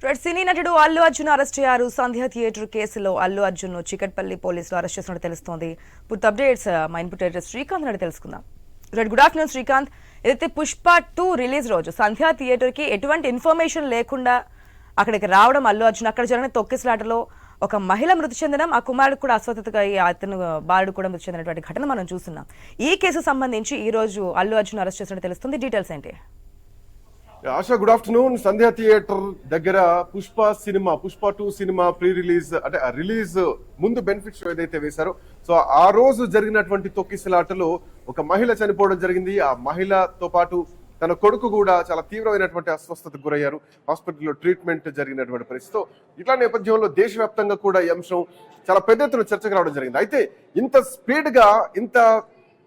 సినీ నటుడు అల్లు అర్జున్ అరెస్ట్ అయ్యారు. సంధ్య థియేటర్ కేసులో అల్లు అర్జున్ చికట్పల్లి పోలీసులు అరెస్ట్ చేసినట్టు తెలుస్తోంది. పూర్తి అప్డేట్స్ మా ఇన్పుట్ ఎడిటర్ శ్రీకాంత్ నాయుడు తెలుసుకుందాం. Good afternoon Srikanth. ఏదైతే పుష్ప 2 రిలీజ్ రోజు సంధ్య థియేటర్ కి ఎటువంటి ఇన్ఫర్మేషన్ లేకుండా అక్కడికి రావడం అల్లు అర్జున్, అక్కడ జరిగిన తొక్కిసలాటలో ఒక మహిళ మృతి చెందడం, ఆ కుమారుడు కూడా అస్వస్థతగా అతను బాలుడు కూడా మృతి చెందినటువంటి ఘటన మనం చూస్తున్నాం. ఈ కేసు సంబంధించి ఈ రోజు అల్లు అర్జున్ అరెస్ట్ చేసినట్టు తెలుస్తుంది. డీటెయిల్స్ ఏంటి? Asha, good afternoon. Sandhya theatre దగ్గర పుష్ప 2 సినిమా ప్రీ రిలీజ్ అంటే రిలీజ్ ముందు బెనిఫిట్ షో ఏదైతే వేశారో, సో ఆ రోజు జరిగినటువంటి తొక్కిసలాటలో ఒక మహిళ చనిపోవడం జరిగింది. ఆ మహిళతో పాటు తన కొడుకు కూడా చాలా తీవ్రమైనటువంటి అస్వస్థతకు గురయ్యారు. హాస్పిటల్లో ట్రీట్మెంట్ జరిగినటువంటి పరిస్థితితో ఇట్లా నేపథ్యంలో దేశవ్యాప్తంగా కూడా ఈ అంశం చాలా పెద్ద ఎత్తున చర్చకు రావడం జరిగింది. అయితే ఇంత స్పీడ్ గా, ఇంత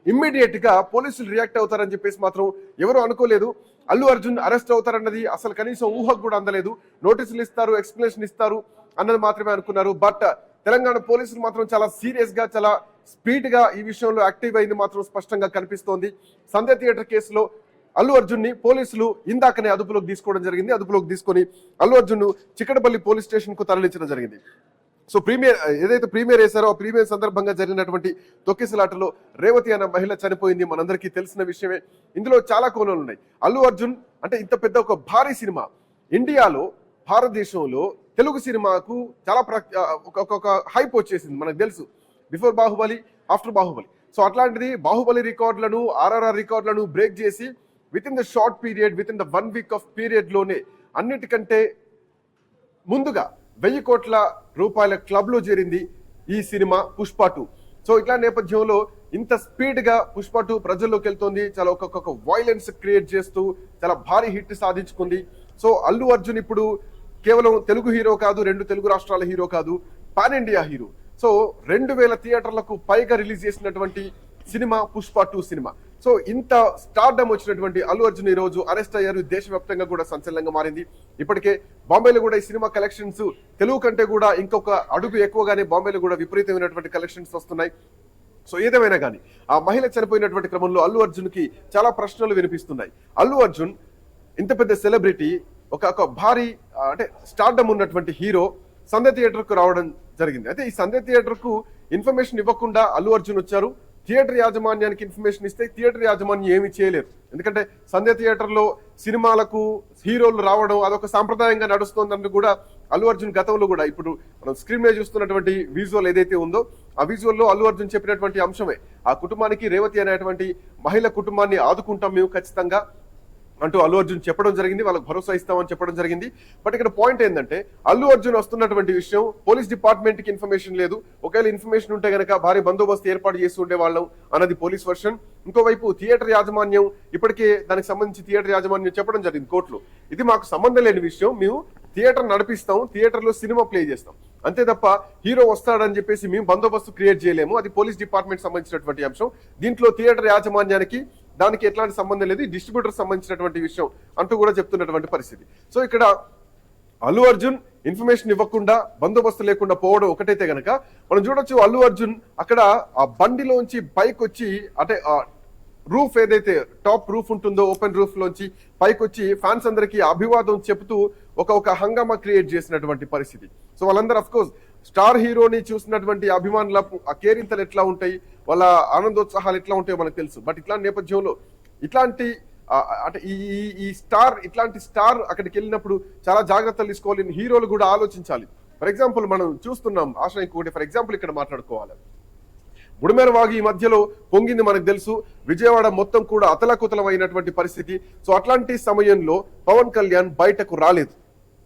ఇమ్మీడియట్ గా పోలీసులు రియాక్ట్ అవుతారని చెప్పేసి మాత్రం ఎవరు అనుకోలేదు. అల్లు అర్జున్ అరెస్ట్ అవుతారన్నది అసలు కనీసం ఊహకు కూడా అందలేదు. నోటీసులు ఇస్తారు, ఎక్స్ప్లెనేషన్ ఇస్తారు అన్నది మాత్రమే అనుకున్నారు. బట్ తెలంగాణ పోలీసులు మాత్రం చాలా సీరియస్ గా, చాలా స్పీడ్ గా ఈ విషయంలో యాక్టివ్ అయింది మాత్రం స్పష్టంగా కనిపిస్తోంది. సంధ్య థియేటర్ కేసులో అల్లు అర్జున్ ని పోలీసులు ఇందాకనే అదుపులోకి తీసుకోవడం జరిగింది. అదుపులోకి తీసుకొని అల్లు అర్జున్ ను చిక్కడపల్లి పోలీస్ స్టేషన్ కు తరలించడం జరిగింది. సో ఏదైతే ప్రీమియర్ వేశారో ఆ ప్రీమియర్ సందర్భంగా జరిగినటువంటి తొక్కిసలాటలో రేవతి అనే మహిళ చనిపోయింది. మనందరికీ తెలిసిన విషయమే. ఇందులో చాలా కోణాలు ఉన్నాయి. అల్లు అర్జున్ అంటే ఇంత పెద్ద ఒక భారీ సినిమా ఇండియాలో, భారతదేశంలో తెలుగు సినిమాకు చాలా ఒక హైప్ వచ్చేసింది. మనకు తెలుసు, before Baahubali, after Baahubali. So అట్లాంటిది బాహుబలి రికార్డులను, ఆర్ఆర్ఆర్ రికార్డులను బ్రేక్ చేసి with in the short period, with in the 1 week off period లోనే అన్నిటికంటే ముందుగా 1000 కోట్ల రూపాయల క్లబ్ లో చేరింది ఈ సినిమా పుష్ప 2. సో ఇట్లా నేపథ్యంలో ఇంత స్పీడ్ గా పుష్ప 2 ప్రజల్లోకి వెళ్తుంది. చాలా ఒక వైలెన్స్ క్రియేట్ చేస్తూ చాలా భారీ హిట్ సాధించుకుంది. సో అల్లు అర్జున్ ఇప్పుడు కేవలం తెలుగు హీరో కాదు, 2 తెలుగు రాష్ట్రాల హీరో కాదు, పాన్ ఇండియా హీరో. సో 2000 థియేటర్లకు పైగా రిలీజ్ చేసినటువంటి సినిమా పుష్ప 2 సినిమా. సో ఇంత స్టార్డమ్ వచ్చినటువంటి అల్లు అర్జున్ ఈ రోజు అరెస్ట్ అయ్యారు. దేశవ్యాప్తంగా కూడా సంచలనంగా మారింది. ఇప్పటికే బాంబేలో కూడా ఈ సినిమా కలెక్షన్స్ తెలుగు కంటే కూడా ఇంకొక అడుగు ఎక్కువగానే బాంబేలో కూడా విపరీతమైనటువంటి కలెక్షన్స్ వస్తున్నాయి. సో ఏదేమైనా కానీ ఆ మహిళ చనిపోయినటువంటి క్రమంలో అల్లు అర్జున్ కి చాలా ప్రశ్నలు వినిపిస్తున్నాయి. అల్లు అర్జున్ ఇంత పెద్ద సెలబ్రిటీ, ఒక భారీ అంటే స్టార్డమ్ ఉన్నటువంటి హీరో సంధ్య థియేటర్ కు రావడం జరిగింది. అయితే ఈ సంధ్య థియేటర్ కు ఇన్ఫర్మేషన్ ఇవ్వకుండా అల్లు అర్జున్ వచ్చారు. థియేటర్ యాజమాన్యానికి ఇన్ఫర్మేషన్ ఇస్తే థియేటర్ యాజమాన్యం ఏమి చేయలేరు. ఎందుకంటే సంధ్య థియేటర్ లో సినిమాలకు హీరోలు రావడం అదొక సాంప్రదాయంగా నడుస్తోందని కూడా అల్లు అర్జున్ గతంలో కూడా, ఇప్పుడు మనం స్క్రీన్ మీద చూస్తున్నటువంటి విజువల్ ఏదైతే ఉందో ఆ విజువల్ లో అల్లు అర్జున్ చెప్పినటువంటి అంశమే, ఆ కుటుంబానికి, రేవతి అనేటువంటి మహిళ కుటుంబాన్ని ఆదుకుంటాం మేము ఖచ్చితంగా అంటూ అల్లు అర్జున్ చెప్పడం జరిగింది. వాళ్ళకి భరోసా ఇస్తామని చెప్పడం జరిగింది. బట్ ఇక్కడ పాయింట్ ఏంటంటే అల్లు అర్జున్ వస్తున్నటువంటి విషయం పోలీస్ డిపార్ట్మెంట్ కి ఇన్ఫర్మేషన్ లేదు. ఒకవేళ ఇన్ఫర్మేషన్ ఉంటే గనక భారీ బందోబస్తు ఏర్పాటు చేసి ఉండేవాళ్ళం అన్నది పోలీస్ వర్షన్. ఇంకోవైపు థియేటర్ యాజమాన్యం ఇప్పటికే దానికి సంబంధించి థియేటర్ యాజమాన్యం చెప్పడం జరిగింది కోర్టులో, ఇది మాకు సంబంధం లేని విషయం, మేము థియేటర్ నడిపిస్తాం, థియేటర్ లో సినిమా ప్లే చేస్తాం, అంతే తప్ప హీరో వస్తాడని చెప్పేసి మేము బందోబస్తు క్రియేట్ చేయలేము, అది పోలీస్ డిపార్ట్మెంట్ సంబంధించినటువంటి అంశం, దీంట్లో థియేటర్ యాజమాన్యానికి దానికి ఎట్లాంటి సంబంధం లేదు, డిస్ట్రిబ్యూటర్ సంబంధించినటువంటి విషయం అంటూ కూడా చెప్తున్నటువంటి పరిస్థితి. సో ఇక్కడ అల్లు అర్జున్ ఇన్ఫర్మేషన్ ఇవ్వకుండా, బందోబస్తు లేకుండా పోవడం ఒకటైతే గనక మనం చూడొచ్చు, అల్లు అర్జున్ అక్కడ ఆ బండిలోంచి పైకి వచ్చి, అంటే రూఫ్ ఏదైతే టాప్ రూఫ్ ఉంటుందో ఓపెన్ రూఫ్ లోంచి పైకి వచ్చి ఫ్యాన్స్ అందరికీ అభివాదం చెబుతూ ఒక హంగామా క్రియేట్ చేసినటువంటి పరిస్థితి. సో వాళ్ళందరూ అఫ్ కోర్స్ స్టార్ హీరోని చూసినటువంటి అభిమానుల ఆ కేరింతలు ఎట్లా ఉంటాయి, వాళ్ళ ఆనందోత్సాహాలు ఎట్లా ఉంటాయో మనకు తెలుసు. బట్ ఇట్లాంటి నేపథ్యంలో ఇట్లాంటి అంటే ఇట్లాంటి స్టార్ అక్కడికి వెళ్ళినప్పుడు చాలా జాగ్రత్తలు తీసుకోవాలి, హీరోలు కూడా ఆలోచించాలి. ఫర్ ఎగ్జాంపుల్ మనం చూస్తున్నాం ఆశ, ఇంకొకటి ఫర్ ఎగ్జాంపుల్ ఇక్కడ మాట్లాడుకోవాలి, బుడమేర వాగు ఈ మధ్యలో పొంగింది మనకు తెలుసు, విజయవాడ మొత్తం కూడా అతలకుతలం అయినటువంటి పరిస్థితి. సో అట్లాంటి సమయంలో పవన్ కళ్యాణ్ బయటకు రాలేదు.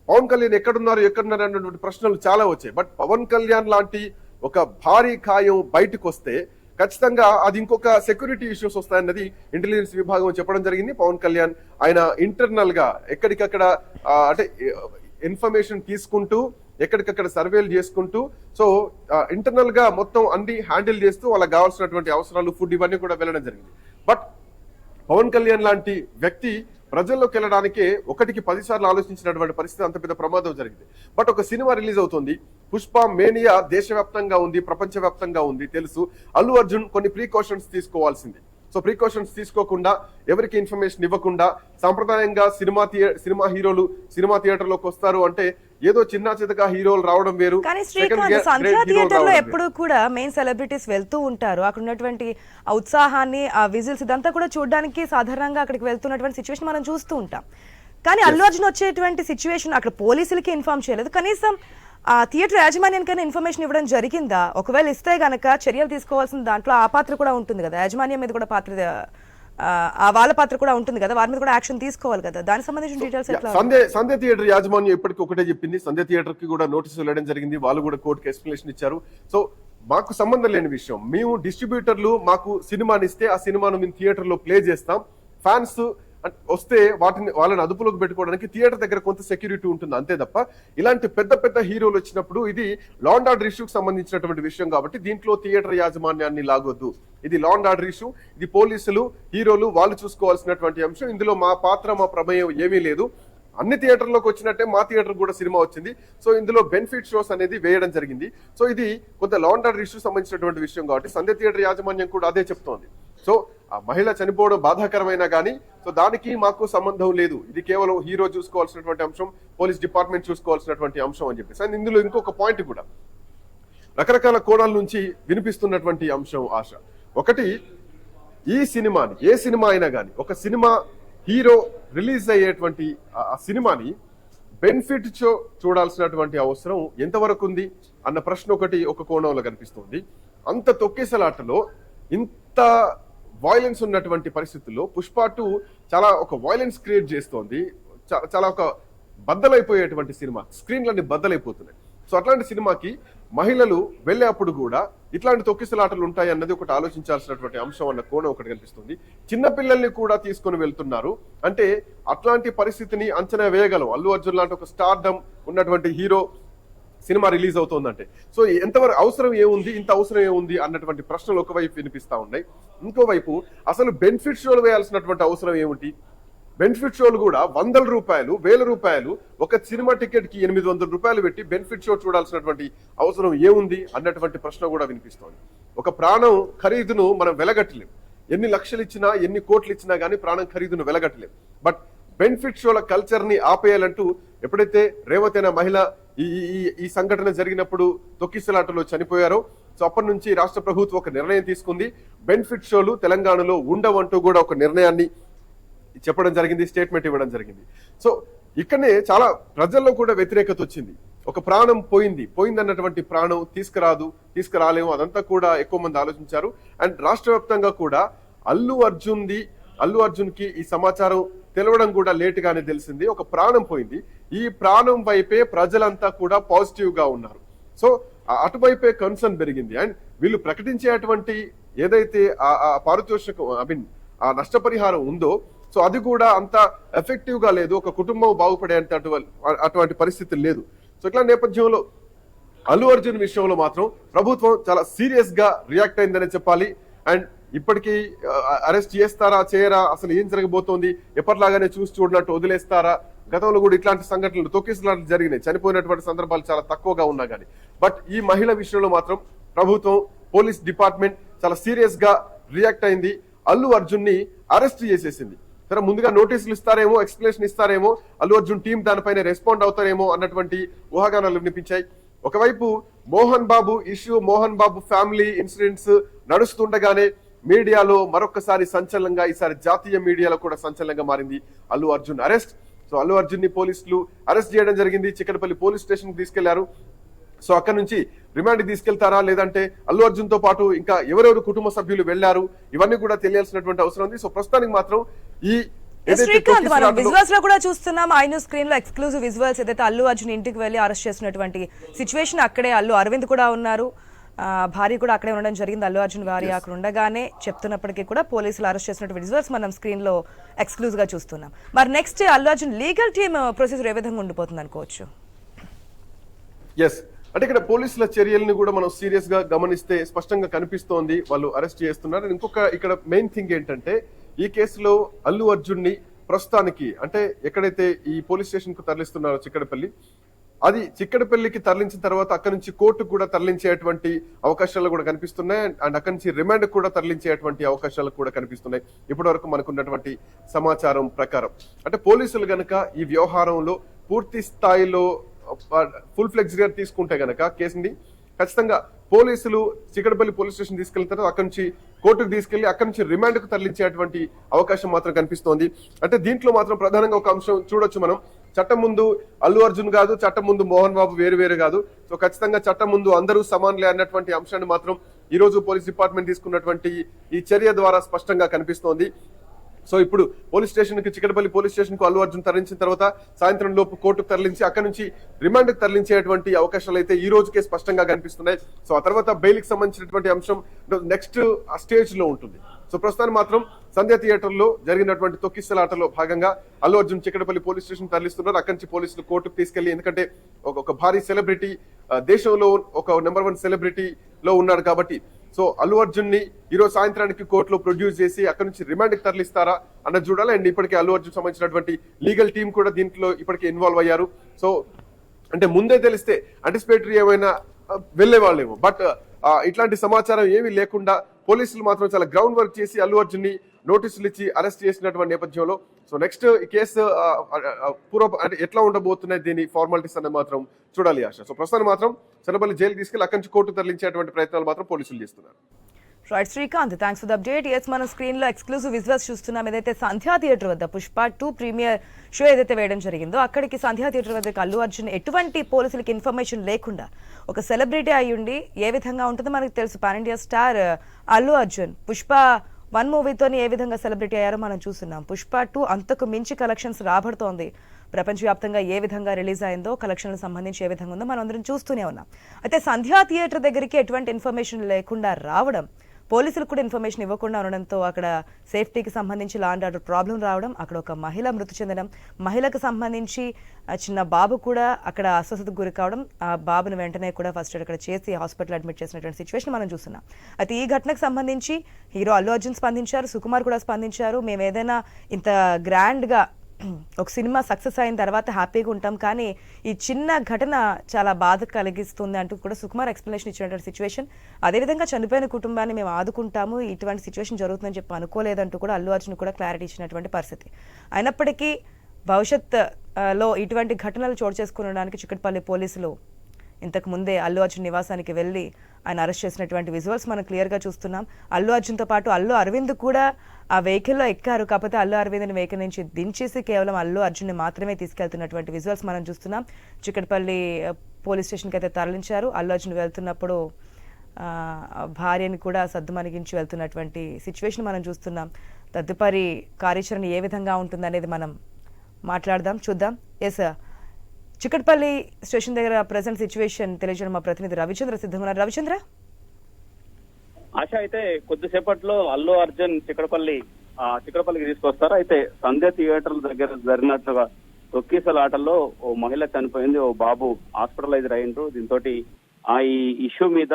పవన్ కళ్యాణ్ ఎక్కడున్నారు అన్నటువంటి ప్రశ్నలు చాలా వచ్చాయి. బట్ పవన్ కళ్యాణ్ లాంటి ఒక భారీ ఖాయం బయటకు వస్తే ఖచ్చితంగా అది ఇంకొక సెక్యూరిటీ ఇష్యూస్ వస్తాయన్నది ఇంటెలిజెన్స్ విభాగం చెప్పడం జరిగింది. పవన్ కళ్యాణ్ ఆయన ఇంటర్నల్ గా ఎక్కడికక్కడ అంటే ఇన్ఫర్మేషన్ తీసుకుంటూ, ఎక్కడికక్కడ సర్వేలు చేసుకుంటూ, సో ఇంటర్నల్ గా మొత్తం అన్ని హ్యాండిల్ చేస్తూ వాళ్ళకి కావాల్సినటువంటి అవసరాలు, ఫుడ్ ఇవన్నీ కూడా వెళ్ళడం జరిగింది. బట్ పవన్ కళ్యాణ్ లాంటి వ్యక్తి ప్రజల్లోకి వెళ్ళడానికే 1కి 10 సార్లు ఆలోచించినటువంటి పరిస్థితి, అంత పెద్ద ప్రమాదం జరిగింది. బట్ ఒక సినిమా రిలీజ్ అవుతుంది, పుష్ప మేనియా దేశవ్యాప్తంగా ఉంది, ప్రపంచవ్యాప్తంగా ఉంది తెలుసు. అల్లు అర్జున్ కొన్ని ప్రికాషన్స్ తీసుకోవాల్సింది. సో ప్రికాషన్స్ తీసుకోకుండా, ఎవరికి ఇన్ఫర్మేషన్ ఇవ్వకుండా సాంప్రదాయంగా సినిమా హీరోలు సినిమా థియేటర్ లోకి వస్తారు అంటే ఏదో చిన్న చితగా హీరోలు రావడం వేరు. కానీ శ్రీకాంత్, సంధ్యా థియేటర్ లో ఎప్పుడు కూడా మెయిన్ సెలబ్రిటీస్ వెళ్తూ ఉంటారు. అక్కడ ఉన్నటువంటి ఆ ఉత్సాహాన్ని, ఆ విజిల్స్ ఇదంతా కూడా చూడడానికి సాధారణంగా అక్కడికి వెళ్తున్నటువంటి సిచ్యువేషన్ మనం చూస్తూ ఉంటాం. కానీ అల్లు అర్జున్ వచ్చేటువంటి సిచ్యువేషన్ అక్కడ పోలీసులకి ఇన్ఫార్మ్ చేయలేదు. కనీసం ఆ థియేటర్ యాజమాన్యానికైనా ఇన్ఫర్మేషన్ ఇవ్వడం జరిగిందా? ఒకవేళ ఇస్తే గనక చర్యలు తీసుకోవాల్సిన దాంట్లో ఆ పాత్ర కూడా ఉంటుంది కదా, యాజమాన్యం మీద కూడా పాత్ర, ఆ వాళ్ళ పాత్ర కూడా ఉంటుంది కదా, వారి మీద కూడా యాక్షన్ తీసుకోవాలి కదా. దానికి సంబంధించిన డీటెయిల్స్ ఎట్లా? సంధ్య థియేటర్ యాజమాన్యం ఇప్పటికీ ఒకటే చెప్పింది. సంధ్య థియేటర్ కి కూడా నోటీసులు వెళ్ళడం జరిగింది. వాళ్ళు కూడా కోర్టుకి ఎక్స్ప్లెనేషన్ ఇచ్చారు. సో మాకు సంబంధం లేని విషయం, మేము డిస్ట్రిబ్యూటర్లు మాకు సినిమాని ఇస్తే ఆ సినిమాను మేము థియేటర్ లో ప్లే చేస్తాం. ఫ్యాన్స్ వస్తే వాళ్ళని అదుపులోకి పెట్టుకోవడానికి థియేటర్ దగ్గర కొంత సెక్యూరిటీ ఉంటుంది, అంతే తప్ప ఇలాంటి పెద్ద పెద్ద హీరోలు వచ్చినప్పుడు ఇది లా అండ్ ఆర్డర్ ఇష్యూకి సంబంధించినటువంటి విషయం కాబట్టి దీంట్లో థియేటర్ యాజమాన్యాన్ని లాగొద్దు. ఇది లా అండ్ ఆర్డర్ ఇష్యూ, ఇది పోలీసులు హీరోలు వాళ్ళు చూసుకోవాల్సినటువంటి అంశం. ఇందులో మా పాత్ర, మా ప్రమేయం ఏమీ లేదు. అన్ని థియేటర్లోకి వచ్చినట్టే మా థియేటర్ కూడా సినిమా వచ్చింది. సో ఇందులో బెనిఫిట్ షోస్ అనేది వేయడం జరిగింది. సో ఇది కొంత లా అండ్ ఆర్డర్ ఇష్యూ సంబంధించినటువంటి విషయం కాబట్టి సంధ్య థియేటర్ యాజమాన్యం కూడా అదే చెప్తోంది. సో ఆ మహిళ చనిపోవడం బాధాకరమైనా కానీ సో దానికి మాకు సంబంధం లేదు, ఇది కేవలం హీరో చూసుకోవాల్సినటువంటి అంశం, పోలీస్ డిపార్ట్మెంట్ చూసుకోవాల్సినటువంటి అంశం అని చెప్పేసి. అండ్ ఇందులో ఇంకొక పాయింట్ కూడా రకరకాల కోణాల నుంచి వినిపిస్తున్నటువంటి అంశం ఆశ. ఒకటి, ఈ సినిమాని, ఏ సినిమా అయినా కానీ ఒక సినిమా హీరో రిలీజ్ అయ్యేటువంటి ఆ సినిమాని బెనిఫిట్ షో చూడాల్సినటువంటి అవసరం ఎంతవరకు ఉంది అన్న ప్రశ్న ఒకటి ఒక కోణంలో కనిపిస్తుంది. అంత తొక్కేసలాటలో ఇంత వాయిలెన్స్ ఉన్నటువంటి పరిస్థితుల్లో పుష్ప 2 చాలా ఒక వాయిలెన్స్ క్రియేట్ చేస్తోంది. చాలా ఒక బద్దలైపోయేటువంటి సినిమా, స్క్రీన్లన్నీ బద్దలైపోతున్నాయి. సో అట్లాంటి సినిమాకి మహిళలు వెళ్ళేప్పుడు కూడా ఇట్లాంటి తొక్కిసలాటలు ఉంటాయి అన్నది ఒకటి ఆలోచించాల్సినటువంటి అంశం అన్న కోణం ఒకటి కనిపిస్తుంది. చిన్నపిల్లల్ని కూడా తీసుకొని వెళ్తున్నారు అంటే అట్లాంటి పరిస్థితిని అంచనా వేయగలం. అల్లు అర్జున్ లాంటి ఒక స్టార్డమ్ ఉన్నటువంటి హీరో సినిమా రిలీజ్ అవుతోందంటే సో ఎంతవరకు అవసరం ఏముంది, ఇంత అవసరం ఏముంది అన్నటువంటి ప్రశ్నలు ఒకవైపు వినిపిస్తా ఉన్నాయి. ఇంకోవైపు అసలు బెనిఫిట్ షోలు వేయాల్సినటువంటి అవసరం ఏమిటి? బెనిఫిట్ షోలు కూడా ₹100, ₹1000 ఒక సినిమా టికెట్ కి ₹800 పెట్టి బెనిఫిట్ షో చూడాల్సినటువంటి అవసరం ఏముంది అన్నటువంటి ప్రశ్న కూడా వినిపిస్తోంది. ఒక ప్రాణం ఖరీదును మనం వెలగట్టలేం, ఎన్ని లక్షలు ఇచ్చినా ఎన్ని కోట్లు ఇచ్చినా గానీ ప్రాణం ఖరీదును వెలగట్టలేం. బట్ బెనిఫిట్ షోల కల్చర్ ని ఆపేయాలంటూ ఎప్పుడైతే రేవతి అనే మహిళ ఈ సంఘటన జరిగినప్పుడు తొక్కిసలాటలో చనిపోయారో సో అప్పటి నుంచి రాష్ట్ర ప్రభుత్వం ఒక నిర్ణయం తీసుకుంది. బెనిఫిట్ షోలు తెలంగాణలో ఉండవంటూ కూడా ఒక నిర్ణయాన్ని చెప్పడం జరిగింది, స్టేట్మెంట్ ఇవ్వడం జరిగింది. సో ఇక్కడనే చాలా ప్రజల్లో కూడా వ్యతిరేకత వచ్చింది. ఒక ప్రాణం పోయిందన్నటువంటి ప్రాణం తీసుకురాలేము, అదంతా కూడా ఎక్కువ మంది ఆలోచించారు. అండ్ రాష్ట్ర వ్యాప్తంగా కూడా అల్లు అర్జున్ కి ఈ సమాచారం తెలవడం కూడా లేట్ గానే తెలిసింది. ఒక ప్రాణం పోయింది, ఈ ప్రాణం వైపే ప్రజలంతా కూడా పాజిటివ్ గా ఉన్నారు. సో అటువైపే కన్సర్న్ పెరిగింది. అండ్ వీళ్ళు ప్రకటించేటువంటి ఏదైతే ఆ పారితోషికం ఆ నష్టపరిహారం ఉందో సో అది కూడా అంత ఎఫెక్టివ్ గా లేదు, ఒక కుటుంబం బాగుపడేంత అటువంటి పరిస్థితులు లేదు. సో ఇట్లా నేపథ్యంలో అల్లు అర్జున్ విషయంలో మాత్రం ప్రభుత్వం చాలా సీరియస్ గా రియాక్ట్ అయిందనే చెప్పాలి. అండ్ ఇప్పటికీ అరెస్ట్ చేస్తారా చేయరా, అసలు ఏం జరగబోతోంది, ఎప్పటిలాగానే చూడనట్టు వదిలేస్తారా? గతంలో కూడా ఇట్లాంటి సంఘటనలు తొక్కిసలాటలు జరిగినాయి, చనిపోయినటువంటి సందర్భాలు చాలా తక్కువగా ఉన్నా కానీ. బట్ ఈ మహిళ విషయంలో మాత్రం ప్రభుత్వం, పోలీస్ డిపార్ట్మెంట్ చాలా సీరియస్ గా రియాక్ట్ అయింది. అల్లు అర్జున్ ని అరెస్ట్ చేసేసింది. సరే ముందుగా నోటీసులు ఇస్తారేమో, ఎక్స్ప్లెనేషన్ ఇస్తారేమో, అల్లు అర్జున్ టీం దానిపైన రెస్పాండ్ అవుతారేమో అన్నటువంటి ఊహాగానాలు వినిపించాయి. ఒకవైపు మోహన్ బాబు ఫ్యామిలీ ఇన్సిడెంట్స్ నడుస్తుండగానే మీడియాలో మరొకసారి సంచలనంగా, ఈసారి జాతీయ మీడియాలో కూడా సంచలనంగా మారింది అల్లు అర్జున్ అరెస్ట్. సో అల్లు అర్జున్ ని పోలీసులు అరెస్ట్ చేయడం జరిగింది. చిక్కడపల్లి పోలీస్ స్టేషన్ తీసుకెళ్లారు. సో అక్కడ నుంచి రిమాండ్ తీసుకెళ్తారా లేదంటే అల్లు అర్జున్ తో పాటు ఇంకా ఎవరెవరు కుటుంబ సభ్యులు వెళ్లారు, ఇవన్నీ కూడా తెలియాల్సినటువంటి అవసరం ఉంది. సో ప్రస్తుతానికి మాత్రం ఈ శ్రీకాంత్, మనం విజువల్స్ లో కూడా చూస్తున్నాం, ఐ న్యూస్ స్క్రీన్ లో ఎక్స్క్లూజివ్ విజువల్స్ ఏదైతే అల్లు అర్జున్ ఇంటికి వెళ్లి అరెస్ట్ చేసినటువంటి సిచ్యువేషన్, అక్కడే అల్లు అరవింద్ కూడా ఉన్నారు, భార్య కూడా అక్కడే ఉండడం జరిగింది. అల్లు అర్జున్ భార్య అక్కడ ఉండగానే చెప్తున్నప్పటికీ కూడా పోలీసులు అరెస్ట్ చేసినటువంటి విజువల్స్ మనం స్క్రీన్ లో ఎక్స్క్లూజివ్ గా చూస్తున్నాం. మరి next Allu Arjun legal team procedure ఏ విధంగా ఉండిపోతుంది అనుకోవచ్చు? అంటే ఇక్కడ పోలీసుల చర్యలను కూడా మనం సీరియస్ గా గమనిస్తే స్పష్టంగా కనిపిస్తోంది, వాళ్ళు అరెస్ట్ చేస్తున్నారు. ఇంకొక ఇక్కడ మెయిన్ థింగ్ ఏంటంటే ఈ కేసులో అల్లు అర్జున్ ని ప్రస్తుతానికి అంటే ఎక్కడైతే ఈ పోలీస్ స్టేషన్ కు తరలిస్తున్నారో చిక్కడపల్లి, అది చిక్కడపల్లికి తరలించిన తర్వాత అక్కడి నుంచి కోర్టుకు కూడా తరలించేటువంటి అవకాశాలు కూడా కనిపిస్తున్నాయి. అండ్ అక్కడి నుంచి రిమాండ్ కూడా తరలించేటువంటి అవకాశాలు కూడా కనిపిస్తున్నాయి ఇప్పటి వరకు మనకున్నటువంటి సమాచారం ప్రకారం. అంటే పోలీసులు గనక ఈ వ్యవహారంలో పూర్తి స్థాయిలో ఫుల్ ఫ్లెక్స్ గా తీసుకుంటే గనక కేసుని ఖచ్చితంగా పోలీసులు చిక్కడపల్లి పోలీస్ స్టేషన్ తీసుకెళ్లిన తర్వాత అక్కడి నుంచి కోర్టుకు తీసుకెళ్లి అక్కడి నుంచి రిమాండ్ కు తరలించేటువంటి అవకాశం మాత్రం కనిపిస్తోంది. అంటే దీంట్లో మాత్రం ప్రధానంగా ఒక అంశం చూడొచ్చు మనం. చట్టం ముందు అల్లు అర్జున్ కాదు, చట్టం ముందు మోహన్ బాబు వేరు కాదు. సో ఖచ్చితంగా చట్టం ముందు అందరూ సమానులే అన్నటువంటి అంశాన్ని మాత్రం ఈ రోజు పోలీస్ డిపార్ట్మెంట్ తీసుకున్నటువంటి ఈ చర్య ద్వారా స్పష్టంగా కనిపిస్తోంది. సో ఇప్పుడు పోలీస్ స్టేషన్ కి చిక్కడపల్లి పోలీస్ స్టేషన్ కు అల్లు అర్జున్ తరలించిన తర్వాత సాయంత్రం లోపు కోర్టుకు తరలించి అక్కడి నుంచి రిమాండ్ కు తరలించేటువంటి అవకాశాలు అయితే ఈ రోజుకే స్పష్టంగా కనిపిస్తున్నాయి. సో ఆ తర్వాత బెయిల్ కి సంబంధించినటువంటి అంశం నెక్స్ట్ స్టేజ్ లో ఉంటుంది. సో ప్రస్తుతానికి మాత్రం సంధ్య థియేటర్ లో జరిగినటువంటి తొక్కిసలాటలో భాగంగా అల్లు అర్జున్ చిక్కడపల్లి పోలీస్ స్టేషన్ తరలిస్తున్నారు. అక్కడి నుంచి పోలీసులు కోర్టుకు తీసుకెళ్లి, ఎందుకంటే ఒక భారీ సెలబ్రిటీ, దేశంలో ఒక నెంబర్ 1 సెలబ్రిటీ లో ఉన్నాడు కాబట్టి సో అల్లు అర్జున్ ని ఈరోజు సాయంత్రానికి కోర్టులో ప్రొడ్యూస్ చేసి అక్కడి నుంచి రిమాండ్ కి తరలిస్తారా అన్నది చూడాలి. అండ్ ఇప్పటికే అల్లు అర్జున్ సంబంధించినటువంటి లీగల్ టీం కూడా దీంట్లో ఇప్పటికే ఇన్వాల్వ్ అయ్యారు. సో అంటే ముందే తెలిస్తే అంటిసిపేటరీ ఏమైనా వెళ్లే వాళ్ళేమో, బట్ ఇట్లాంటి సమాచారం ఏమీ లేకుండా పోలీసులు మాత్రం చాలా గ్రౌండ్ వర్క్ చేసి అల్లు అర్జున్ ని నోటీసులు ఇచ్చి అరెస్ట్ చేసినటువంటి నేపథ్యంలో సో నెక్స్ట్ ఈ కేసు అంటే ఎట్లా ఉండబోతున్నాయి దీని ఫార్మాలిటీస్ అనేది మాత్రం చూడాలి ఆశ. సో ప్రస్తుతం మాత్రం చిన్నపల్లి జైలు తీసుకెళ్లి అక్కడి నుంచి కోర్టు తరలించేటువంటి ప్రయత్నాలు మాత్రం పోలీసులు చేస్తున్నారు. Right Srikanth, thanks for the update. Yes, మన స్క్రీన్ లో ఎక్స్క్లూజివ్ విజువల్స్ చూస్తున్నాం. ఏదైతే సంధ్యా థియేటర్ వద్ద పుష్ప 2 ప్రీమియర్ షో ఏదైతే వేయడం జరిగిందో అక్కడికి సంధ్యా థియేటర్ వద్ద అల్లు అర్జున్ ఎటువంటి పోలీసులకి ఇన్ఫర్మేషన్ లేకుండా ఒక సెలబ్రిటీ అయ్యుండి ఏ విధంగా ఉంటుందో మనకు తెలుసు. Pan India star Allu Arjun Pushpa 1 మూవీతోని ఏ విధంగా సెలబ్రిటీ అయ్యారో మనం చూస్తున్నాం. పుష్ప 2 అంతకు మించి కలెక్షన్స్ రాబడుతోంది. ప్రపంచవ్యాప్తంగా ఏ విధంగా రిలీజ్ అయిందో, కలెక్షన్లకు సంబంధించి ఏ విధంగా ఉందో మనం అందరం చూస్తూనే ఉన్నాం. అయితే సంధ్యా థియేటర్ దగ్గరికి ఎటువంటి ఇన్ఫర్మేషన్ లేకుండా రావడం, పోలీసులకు కూడా ఇన్ఫర్మేషన్ ఇవ్వకుండా ఉండడంతో అక్కడ సేఫ్టీకి సంబంధించి లా అండ్ ఆర్డర్ ప్రాబ్లం రావడం, అక్కడ ఒక మహిళ మృతి చెందడం, మహిళకు సంబంధించి చిన్న బాబు కూడా అక్కడ అస్వస్థతకు గురి కావడం, ఆ బాబును వెంటనే కూడా ఫస్ట్ ఎయిడ్ అక్కడ చేసి హాస్పిటల్ అడ్మిట్ చేసినటువంటి సిచ్యువేషన్ మనం చూస్తున్నాం. అయితే ఈ ఘటనకు సంబంధించి హీరో అల్లు అర్జున్ స్పందించారు, సుకుమార్ కూడా స్పందించారు. మేము ఏదైనా ఇంత గ్రాండ్గా ఒక సినిమా సక్సెస్ అయిన తర్వాత హ్యాపీగా ఉంటాం, కానీ ఈ చిన్న ఘటన చాలా బాధ కలిగిస్తుంది అంటూ కూడా సుకుమార్ ఎక్స్ప్లెనేషన్ ఇచ్చినటువంటి సిచ్యువేషన్. అదేవిధంగా చనిపోయిన కుటుంబాన్ని మేము ఆదుకుంటాము, ఇటువంటి సిచ్యువేషన్ జరుగుతుందని చెప్పి అనుకోలేదంటూ కూడా అల్లు అర్జున్ కూడా క్లారిటీ ఇచ్చినటువంటి పరిస్థితి. అయినప్పటికీ భవిష్యత్తులో ఇటువంటి ఘటనలు చోటు చేసుకునడానికి చిక్కడపల్లి పోలీసులు ఇంతకు ముందే అల్లు అర్జున్ నివాసానికి వెళ్ళి ఆయన అరెస్ట్ చేసినటువంటి విజువల్స్ మనం క్లియర్గా చూస్తున్నాం. అల్లు అర్జున్తో పాటు అల్లు అరవింద్ కూడా ఆ వెహికల్లో ఎక్కారు. కాకపోతే అల్లు అరవింద్ని వెహికల్ నుంచి దించేసి కేవలం అల్లు అర్జున్ని మాత్రమే తీసుకెళ్తున్నటువంటి విజువల్స్ మనం చూస్తున్నాం. చిక్కడపల్లి పోలీస్ స్టేషన్కి అయితే తరలించారు. అల్లు అర్జున్ వెళ్తున్నప్పుడు భార్యని కూడా సద్దుమణిగించి వెళ్తున్నటువంటి సిచ్యువేషన్ మనం చూస్తున్నాం. తదుపరి కార్యాచరణ ఏ విధంగా ఉంటుందనేది మనం మాట్లాడదాం, చూద్దాం. ఎస్, చిక్కడపల్లి స్టేషన్ దగ్గర ప్రెసెంట్ సిచ్యువేషన్ తెలియజేయడం మా ప్రతినిధి రవిచంద్ర సిద్ధంగా ఉన్నారు. రవిచంద్ర, ఆశ అయితే కొద్దిసేపట్లో అల్లు అర్జున్ చిక్కడపల్లికి తీసుకొస్తారు. అయితే సంధ్య థియేటర్ దగ్గర జరిగినట్లుగా తొక్కిసలాటల్లో ఓ మహిళ చనిపోయింది, ఓ బాబు హాస్పిటలైజ్ అయ్యిండ్రు. దీంతో ఈ ఇష్యూ మీద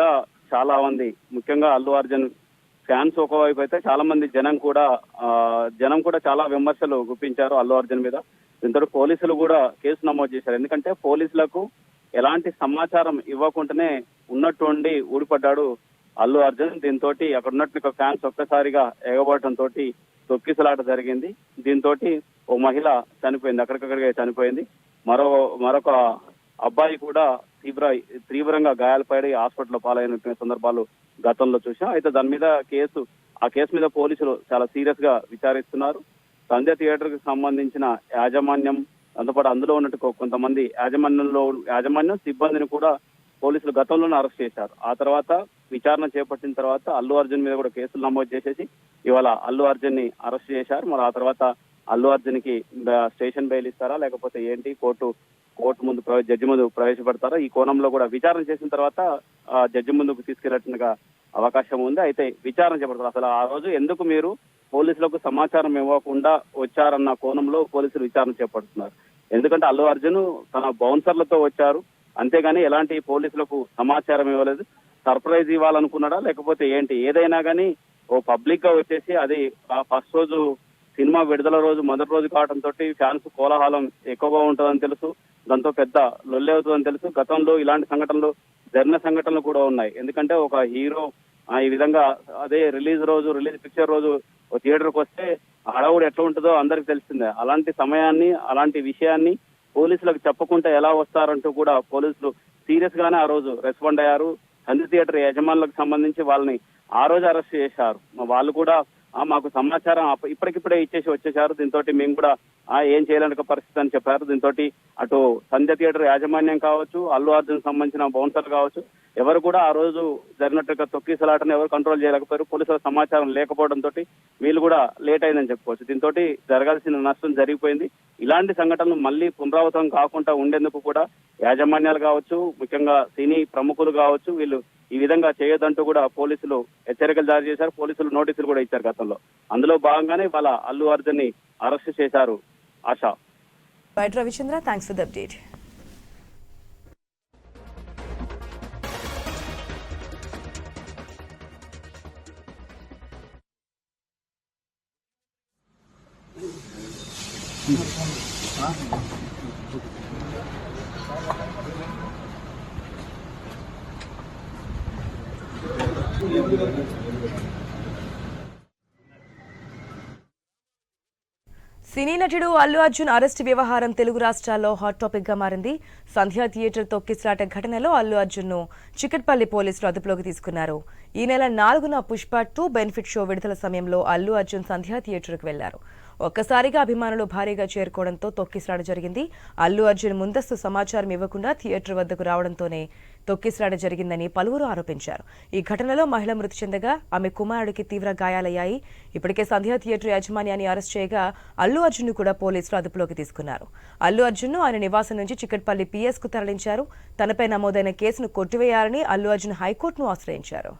చాలా మంది, ముఖ్యంగా అల్లు అర్జున్ ఫ్యాన్స్ ఒకవైపు అయితే చాలా మంది జనం కూడా చాలా విమర్శలు గుప్పించారు అల్లు అర్జున్ మీద. దీంతో పోలీసులు కూడా కేసు నమోదు చేశారు. ఎందుకంటే పోలీసులకు ఎలాంటి సమాచారం ఇవ్వకుండానే ఉన్నట్టుండి ఊడిపడ్డాడు అల్లు అర్జున్. దీంతో అక్కడ ఉన్నట్టు ఫ్యాన్స్ ఒక్కసారిగా ఎగబడటంతో తొక్కిసలాట జరిగింది. దీంతో ఓ మహిళ చనిపోయింది, అక్కడికక్కడికే చనిపోయింది. మరొక అబ్బాయి కూడా తీవ్రంగా గాయాలపడి హాస్పిటల్లో పాలైన సందర్భాలు గతంలో చూసాం. అయితే దాని మీద ఆ కేసు మీద పోలీసులు చాలా సీరియస్ గా విచారిస్తున్నారు. సంధ్య థియేటర్ కి సంబంధించిన యాజమాన్యం, దాంతోపాటు అందులో ఉన్నట్టు కొంతమంది యాజమాన్యం సిబ్బందిని కూడా పోలీసులు గతంలోనే అరెస్ట్ చేశారు. ఆ తర్వాత విచారణ చేపట్టిన తర్వాత అల్లు అర్జున్ మీద కూడా కేసులు నమోదు చేసేసి ఇవాళ అల్లు అర్జున్ ని అరెస్ట్ చేశారు. మరి ఆ తర్వాత అల్లు అర్జున్ కి స్టేషన్ బెయిల్ ఇస్తారా లేకపోతే ఏంటి, కోర్టు ముందు జడ్జి ముందు ప్రవేశపెడతారా, ఈ కోణంలో కూడా విచారణ చేసిన తర్వాత జడ్జి ముందుకు తీసుకెళ్లట్టుగా అవకాశం ఉంది. అయితే విచారణ చేపడతారు. అసలు ఆ రోజు ఎందుకు మీరు పోలీసులకు సమాచారం ఇవ్వకుండా వచ్చారన్న కోణంలో పోలీసులు విచారణ చేపడుతున్నారు. ఎందుకంటే అల్లు అర్జున్ తన బౌన్సర్లతో వచ్చారు, అంతేగాని ఎలాంటి పోలీసులకు సమాచారం ఇవ్వలేదు. సర్ప్రైజ్ ఇవ్వాలనుకున్నాడా లేకపోతే ఏంటి, ఏదైనా కానీ ఓ పబ్లిక్ గా వచ్చేసి అది ఫస్ట్ రోజు సినిమా విడుదల రోజు మొదటి రోజు కావడంతో ఫ్యాన్స్ కోలాహలం ఎక్కువగా ఉంటుందని తెలుసు. దాంతో పెద్ద లొల్లి అవుతుందని తెలుసు. గతంలో ఇలాంటి సంఘటనలు జరిగిన సంఘటనలు కూడా ఉన్నాయి. ఎందుకంటే ఒక హీరో ఈ విధంగా అదే రిలీజ్ పిక్చర్ రోజు థియేటర్కి వస్తే హడావుడు ఎట్లా ఉంటుందో అందరికి తెలిసిందే. అలాంటి సమయాన్ని అలాంటి విషయాన్ని పోలీసులకు చెప్పకుండా ఎలా వస్తారంటూ కూడా పోలీసులు సీరియస్ గానే ఆ రోజు రెస్పాండ్ అయ్యారు. సంధ్య థియేటర్ యజమానులకు సంబంధించి వాళ్ళని ఆ రోజు అరెస్ట్ చేశారు. వాళ్ళు కూడా మాకు సమాచారం ఇప్పటికిప్పుడే ఇచ్చేసి వచ్చేశారు, దీంతో మేము కూడా ఏం చేయలేని పరిస్థితి అని చెప్పారు. దీంతో అటు సంధ్య థియేటర్ యాజమాన్యం కావచ్చు, అల్లు అర్జున్ సంబంధించిన బౌన్సర్లు కావచ్చు, ఎవరు కూడా ఆ రోజు జరిగినట్టుగా తొక్కిసలాటను ఎవరు కంట్రోల్ చేయలేకపోయారు. పోలీసుల సమాచారం లేకపోవడంతో వీళ్ళు కూడా లేట్ అయిందని చెప్పుకోవచ్చు. దీంతో జరగాల్సిన నష్టం జరిగిపోయింది. ఇలాంటి సంఘటనలు మళ్ళీ పునరావృతం కాకుండా ఉండేందుకు కూడా యాజమాన్యాలు కావచ్చు, ముఖ్యంగా సినీ ప్రముఖులు కావచ్చు, వీళ్ళు ఈ విధంగా చేయొద్దంటూ కూడా పోలీసులు హెచ్చరికలు జారీ చేశారు. పోలీసులు నోటీసులు కూడా ఇచ్చారు గతంలో. అందులో భాగంగానే వాళ్ళ అల్లు అర్జున్ ని అరెస్ట్ చేశారు. ఆశా. Right Ravichandra, thanks for the update. సినీ నటుడు అల్లు అర్జున్ అరెస్ట్ వ్యవహారం తెలుగు రాష్ట్రాల్లో హాట్ టాపిక్ గా మారింది. సంధ్య థియేటర్ తొక్కిసలాట ఘటనలో అల్లు అర్జున్ ను చికట్పల్లి పోలీసులు అదుపులోకి తీసుకున్నారు. ఈ నెల 4న పుష్ప 2 బెనిఫిట్ షో విడుదల సమయంలో అల్లు అర్జున్ సంధ్య థియేటర్కు వెళ్లారు. ఒక్కసారిగా అభిమానులు భారీగా చేరుకోవడంతో తొక్కిసలాట జరిగింది. అల్లు అర్జున్ ముందస్తు సమాచారం ఇవ్వకుండా థియేటర్ వద్దకు రావడంతోనే తొక్కిసలాట జరిగిందని పలువురు ఆరోపించారు. ఈ ఘటనలో మహిళ మృతి చెందగా ఆమె కుమారుడికి తీవ్ర గాయాలయ్యాయి. ఇప్పటికే సంధ్య థియేటర్ యాజమాన్యాన్ని అరెస్ట్ చేయగా అల్లు అర్జున్ ను కూడా పోలీసులు అదుపులోకి తీసుకున్నారు. అల్లు అర్జున్ ను ఆయన నివాసం నుంచి చికట్పల్లి PS కు తరలించారు. తనపై నమోదైన కేసును కొట్టివేయాలని అల్లు అర్జున్ హైకోర్టును ఆశ్రయించారు.